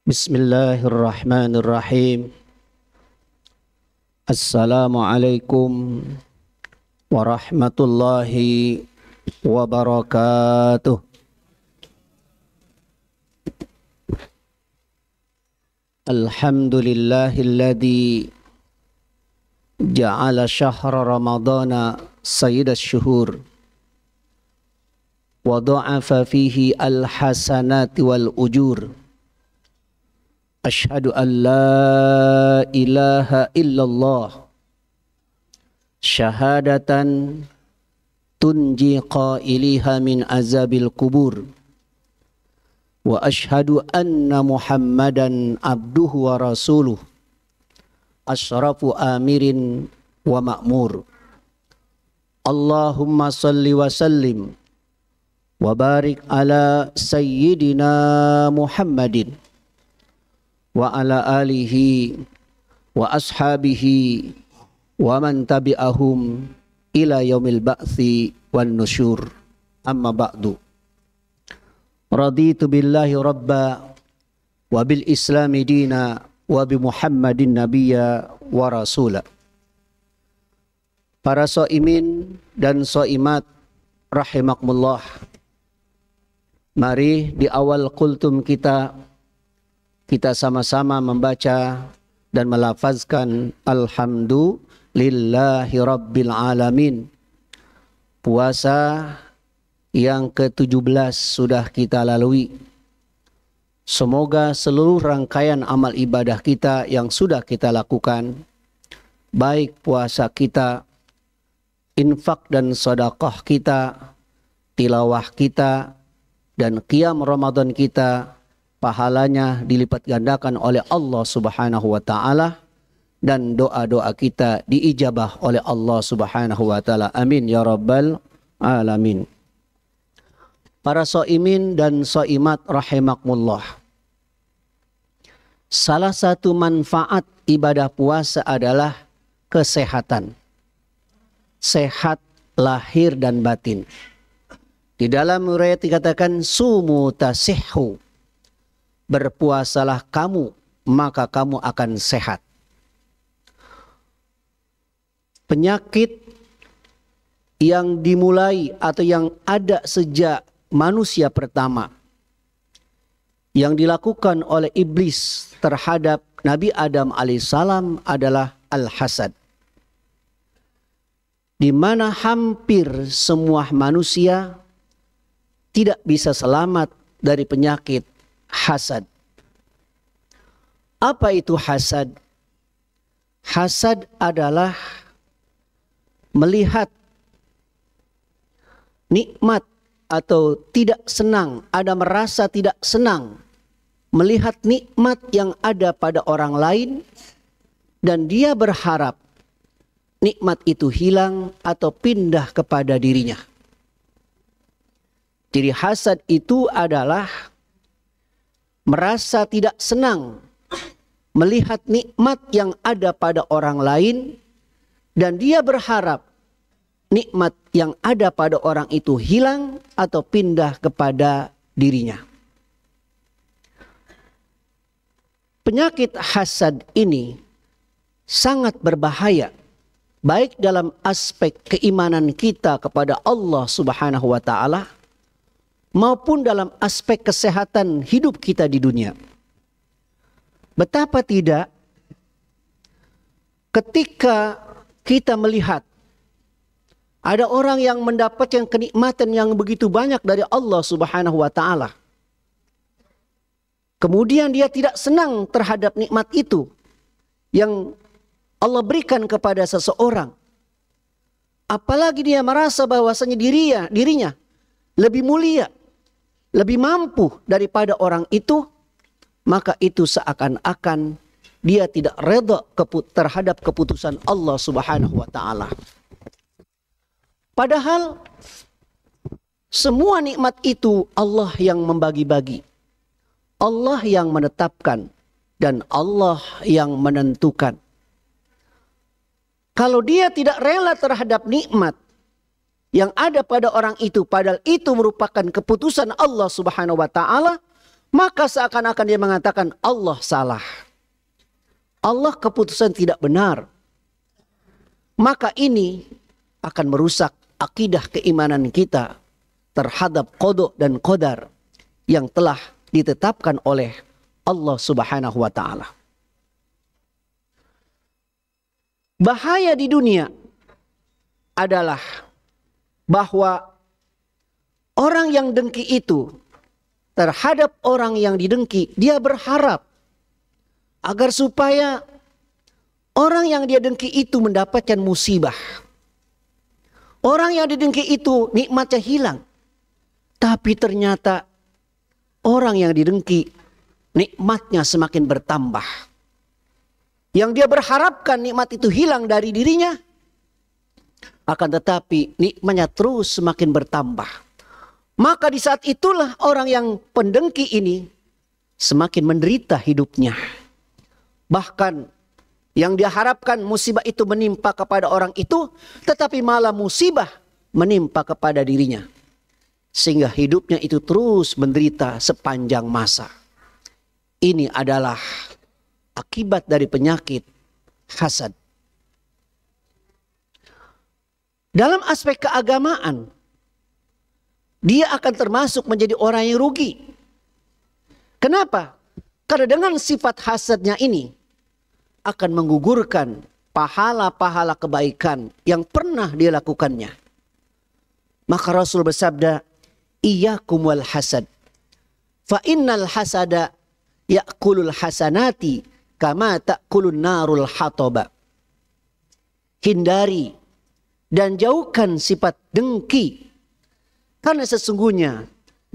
Bismillahirrahmanirrahim. Assalamualaikum warahmatullahi wabarakatuh. Alhamdulillahilladzi ja'ala syahra ramadana sayyidash syuhur wa dha'afa fihi al-hasanati wal ujur. Ashhadu an la ilaha illallah syahadatan tunji qailiha min azabil kubur wa ashhadu anna Muhammadan abduhu wa rasuluh asyrafu amirin wa ma'mur. Allahumma salli wa sallim wa barik ala sayyidina Muhammadin wa ala alihi wa ashabihi wa man tabi'ahum ila yaumil ba'thi wan nusyur. Amma ba'du. Raditu billahi rabba wa bil islami dina wa bi Muhammadin nabiyya wa rasula. Para shaimin dan shaimat rahimakumullah. Mari di awal kultum kita sama-sama membaca dan melafazkan Alhamdulillahi Rabbil Alamin. Puasa yang ke-17 sudah kita lalui. Semoga seluruh rangkaian amal ibadah kita yang sudah kita lakukan, baik puasa kita, infak dan sedekah kita, tilawah kita, dan qiyam Ramadan kita, pahalanya dilipat gandakan oleh Allah Subhanahu wa taala dan doa-doa kita diijabah oleh Allah Subhanahu wa taala. Amin ya rabbal alamin. Para shaimin dan shaimat rahimakumullah. Salah satu manfaat ibadah puasa adalah kesehatan. Sehat lahir dan batin. Di dalam riwayat dikatakan sumu tasihhu. Berpuasalah kamu, maka kamu akan sehat. Penyakit yang dimulai atau yang ada sejak manusia pertama, yang dilakukan oleh iblis terhadap Nabi Adam alaihissalam adalah al-hasad. Di mana hampir semua manusia tidak bisa selamat dari penyakit hasad. Apa itu hasad? Hasad adalah melihat nikmat atau tidak senang, ada merasa tidak senang melihat nikmat yang ada pada orang lain dan dia berharap nikmat itu hilang atau pindah kepada dirinya. Jadi hasad itu adalah merasa tidak senang melihat nikmat yang ada pada orang lain dan dia berharap nikmat yang ada pada orang itu hilang atau pindah kepada dirinya. Penyakit hasad ini sangat berbahaya baik dalam aspek keimanan kita kepada Allah Subhanahu wa taala maupun dalam aspek kesehatan hidup kita di dunia. Betapa tidak ketika kita melihat ada orang yang mendapatkan kenikmatan yang begitu banyak dari Allah Subhanahu wa taala. Kemudian dia tidak senang terhadap nikmat itu yang Allah berikan kepada seseorang. Apalagi dia merasa bahwasanya dirinya lebih mulia, lebih mampu daripada orang itu, maka itu seakan-akan dia tidak redha terhadap keputusan Allah Subhanahu wa taala. Padahal semua nikmat itu Allah yang membagi-bagi. Allah yang menetapkan dan Allah yang menentukan. Kalau dia tidak rela terhadap nikmat yang ada pada orang itu, padahal itu merupakan keputusan Allah Subhanahu wa taala, maka seakan-akan dia mengatakan Allah salah. Allah keputusan tidak benar. Maka ini akan merusak akidah keimanan kita terhadap qada dan qadar yang telah ditetapkan oleh Allah Subhanahu wa taala. Bahaya di dunia adalah bahwa orang yang dengki itu terhadap orang yang didengki, dia berharap agar supaya orang yang dia dengki itu mendapatkan musibah. Orang yang didengki itu nikmatnya hilang. Tapi ternyata orang yang didengki nikmatnya semakin bertambah. Yang dia berharapkan nikmat itu hilang dari dirinya, akan tetapi nikmatnya terus semakin bertambah. Maka di saat itulah orang yang pendengki ini semakin menderita hidupnya. Bahkan yang dia harapkan musibah itu menimpa kepada orang itu, tetapi malah musibah menimpa kepada dirinya. Sehingga hidupnya itu terus menderita sepanjang masa. Ini adalah akibat dari penyakit hasad. Dalam aspek keagamaan, dia akan termasuk menjadi orang yang rugi. Kenapa? Karena dengan sifat hasadnya ini akan menggugurkan pahala-pahala kebaikan yang pernah dia lakukannya. Maka Rasul bersabda, "Iyyakum wal hasad. Fa innal hasada ya'kulul hasanati kama ta'kulun narul hataba." Hindari dan jauhkan sifat dengki. Karena sesungguhnya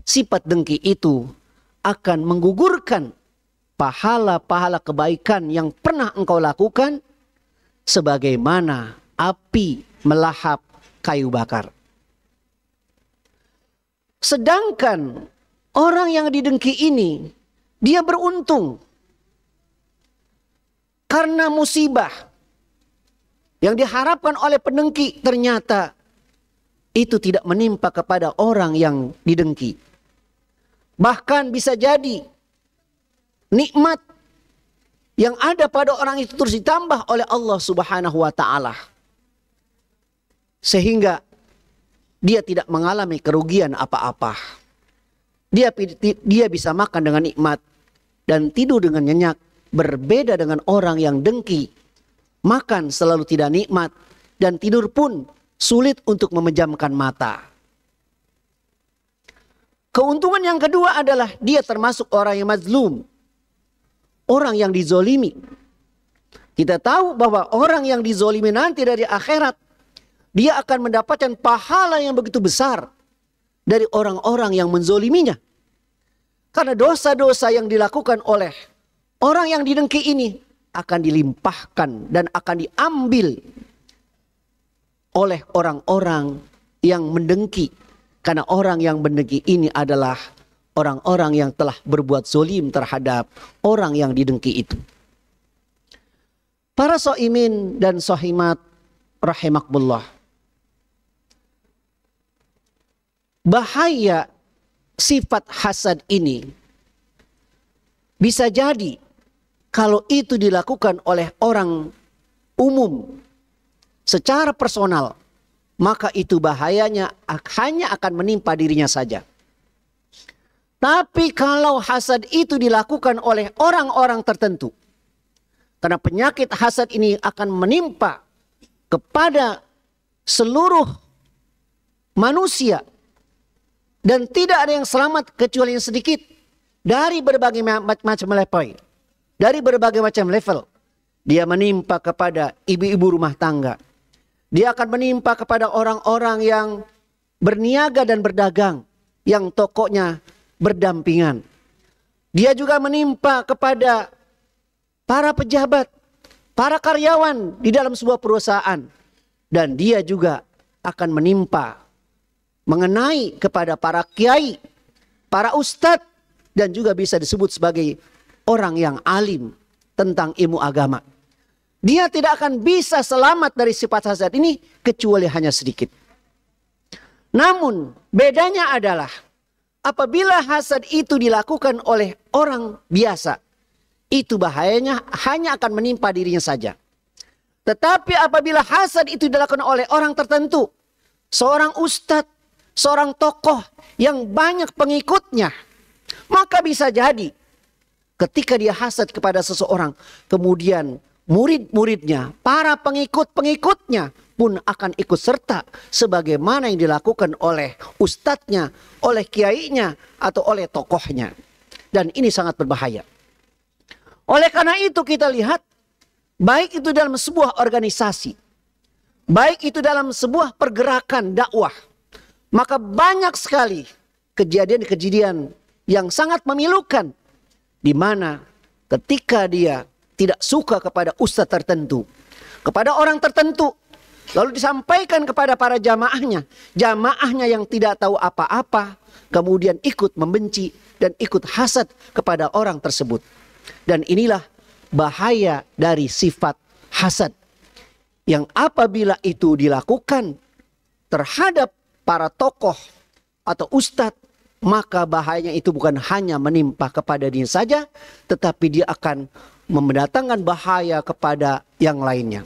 sifat dengki itu akan menggugurkan pahala-pahala kebaikan yang pernah engkau lakukan sebagaimana api melahap kayu bakar. Sedangkan orang yang didengki ini, dia beruntung. Karena musibah yang diharapkan oleh pendengki ternyata itu tidak menimpa kepada orang yang didengki. Bahkan bisa jadi nikmat yang ada pada orang itu terus ditambah oleh Allah Subhanahu wa taala. Sehingga dia tidak mengalami kerugian apa-apa. Dia bisa makan dengan nikmat dan tidur dengan nyenyak. Berbeda dengan orang yang dengki. Makan selalu tidak nikmat dan tidur pun sulit untuk memejamkan mata. Keuntungan yang kedua adalah dia termasuk orang yang mazlum. Orang yang dizolimi. Kita tahu bahwa orang yang dizolimi nanti dari akhirat, dia akan mendapatkan pahala yang begitu besar dari orang-orang yang menzoliminya. Karena dosa-dosa yang dilakukan oleh orang yang didengki ini akan dilimpahkan dan akan diambil oleh orang-orang yang mendengki. Karena orang yang mendengki ini adalah orang-orang yang telah berbuat zolim terhadap orang yang didengki itu. Para so'imin dan sohimat rahimakumullah. Bahaya sifat hasad ini bisa jadi kalau itu dilakukan oleh orang umum secara personal, maka itu bahayanya hanya akan menimpa dirinya saja. Tapi kalau hasad itu dilakukan oleh orang-orang tertentu, karena penyakit hasad ini akan menimpa kepada seluruh manusia, dan tidak ada yang selamat kecuali yang sedikit dari berbagai macam level. Dari berbagai macam level. Dia menimpa kepada ibu-ibu rumah tangga. Dia akan menimpa kepada orang-orang yang berniaga dan berdagang, yang tokonya berdampingan. Dia juga menimpa kepada para pejabat, para karyawan di dalam sebuah perusahaan. Dan dia juga akan menimpa mengenai kepada para kiai, para ustadz, dan juga bisa disebut sebagai orang yang alim tentang ilmu agama. Dia tidak akan bisa selamat dari sifat hasad ini kecuali hanya sedikit. Namun bedanya adalah apabila hasad itu dilakukan oleh orang biasa, itu bahayanya hanya akan menimpa dirinya saja. Tetapi apabila hasad itu dilakukan oleh orang tertentu, seorang ustadz, seorang tokoh yang banyak pengikutnya, maka bisa jadi ketika dia hasad kepada seseorang, kemudian murid-muridnya, para pengikut-pengikutnya pun akan ikut serta sebagaimana yang dilakukan oleh ustadznya, oleh kiainya, atau oleh tokohnya. Dan ini sangat berbahaya. Oleh karena itu kita lihat, baik itu dalam sebuah organisasi, baik itu dalam sebuah pergerakan dakwah, maka banyak sekali kejadian-kejadian yang sangat memilukan, di mana ketika dia tidak suka kepada ustadz tertentu, kepada orang tertentu, lalu disampaikan kepada para jamaahnya, jamaahnya yang tidak tahu apa-apa, kemudian ikut membenci dan ikut hasad kepada orang tersebut. Dan inilah bahaya dari sifat hasad, yang apabila itu dilakukan terhadap para tokoh atau ustadz, maka bahayanya itu bukan hanya menimpa kepada dirinya saja, tetapi dia akan mendatangkan bahaya kepada yang lainnya.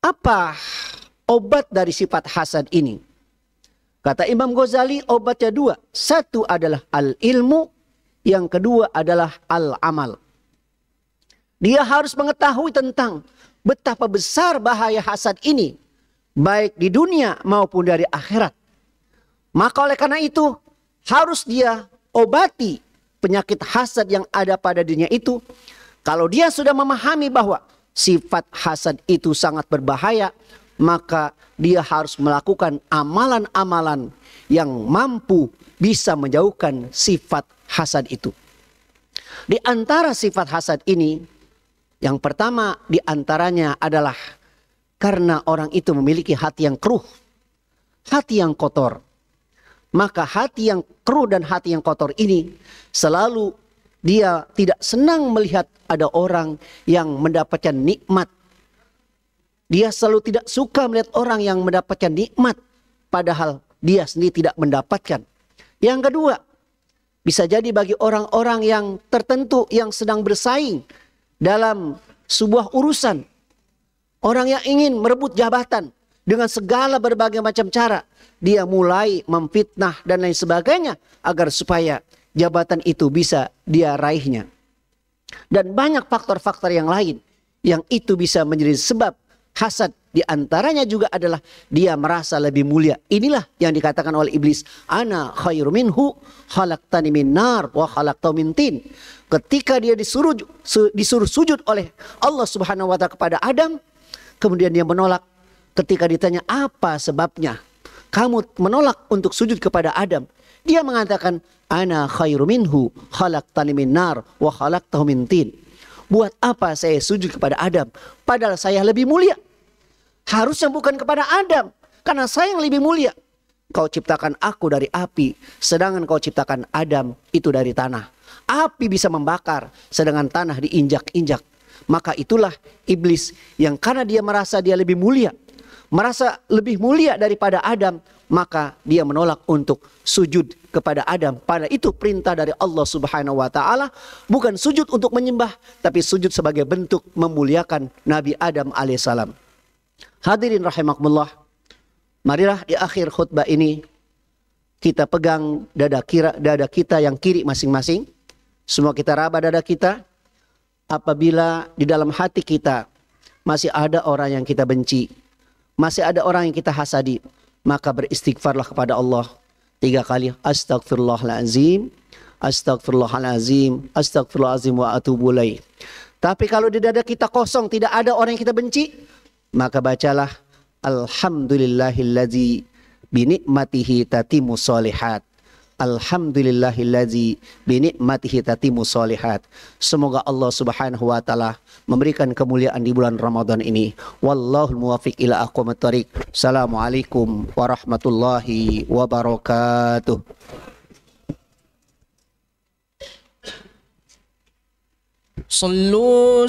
Apa obat dari sifat hasad ini? Kata Imam Ghazali, obatnya dua. Satu adalah al-ilmu, yang kedua adalah al-amal. Dia harus mengetahui tentang betapa besar bahaya hasad ini, baik di dunia maupun dari akhirat. Maka oleh karena itu harus dia obati penyakit hasad yang ada pada dirinya itu. Kalau dia sudah memahami bahwa sifat hasad itu sangat berbahaya, maka dia harus melakukan amalan-amalan yang mampu bisa menjauhkan sifat hasad itu. Di antara sifat hasad ini, yang pertama di antaranya adalah karena orang itu memiliki hati yang keruh, hati yang kotor. Maka hati yang keruh dan hati yang kotor ini selalu dia tidak senang melihat ada orang yang mendapatkan nikmat. Dia selalu tidak suka melihat orang yang mendapatkan nikmat, padahal dia sendiri tidak mendapatkan. Yang kedua, bisa jadi bagi orang-orang yang tertentu yang sedang bersaing dalam sebuah urusan, orang yang ingin merebut jabatan dengan segala berbagai macam cara, dia mulai memfitnah dan lain sebagainya agar supaya jabatan itu bisa dia raihnya. Dan banyak faktor-faktor yang lain yang itu bisa menjadi sebab hasad. Di antaranya juga adalah dia merasa lebih mulia. Inilah yang dikatakan oleh iblis, ana khairu minhu khalaqtani min nar wa khalaqtahu min tin. Ketika dia disuruh sujud oleh Allah Subhanahu wa taala kepada Adam, kemudian dia menolak. Ketika ditanya apa sebabnya kamu menolak untuk sujud kepada Adam, dia mengatakan ana khairu minhu khalaqtani min nar wa khalaqtahu min tin. Buat apa saya sujud kepada Adam padahal saya lebih mulia? Harusnya bukan kepada Adam, karena saya yang lebih mulia. Kau ciptakan aku dari api, sedangkan kau ciptakan Adam itu dari tanah. Api bisa membakar, sedangkan tanah diinjak-injak. Maka itulah iblis yang karena dia merasa dia lebih mulia, merasa lebih mulia daripada Adam, maka dia menolak untuk sujud kepada Adam. Pada itu perintah dari Allah Subhanahu wa taala, bukan sujud untuk menyembah, tapi sujud sebagai bentuk memuliakan Nabi Adam alaihissalam. Hadirin rahimakumullah, marilah di akhir khutbah ini kita pegang dada kita yang kiri masing-masing. Semua kita raba dada kita. Apabila di dalam hati kita masih ada orang yang kita benci, masih ada orang yang kita hasadi, maka beristighfarlah kepada Allah 3 kali. Astagfirullahalazim, astagfirullahalazim, astagfirullahalazim wa atubu ilaih. Tapi kalau di dada kita kosong, tidak ada orang yang kita benci, maka bacalah alhamdulillahillazi binikmatihi tatimu sholihat. Alhamdulillahillazi binikmatihi tatimu sholihat. Semoga Allah Subhanahu wa taala memberikan kemuliaan di bulan Ramadan ini. Wallahul muwaffiq ila aqwamit thoriq. Assalamualaikum warahmatullahi wabarakatuh. Sallu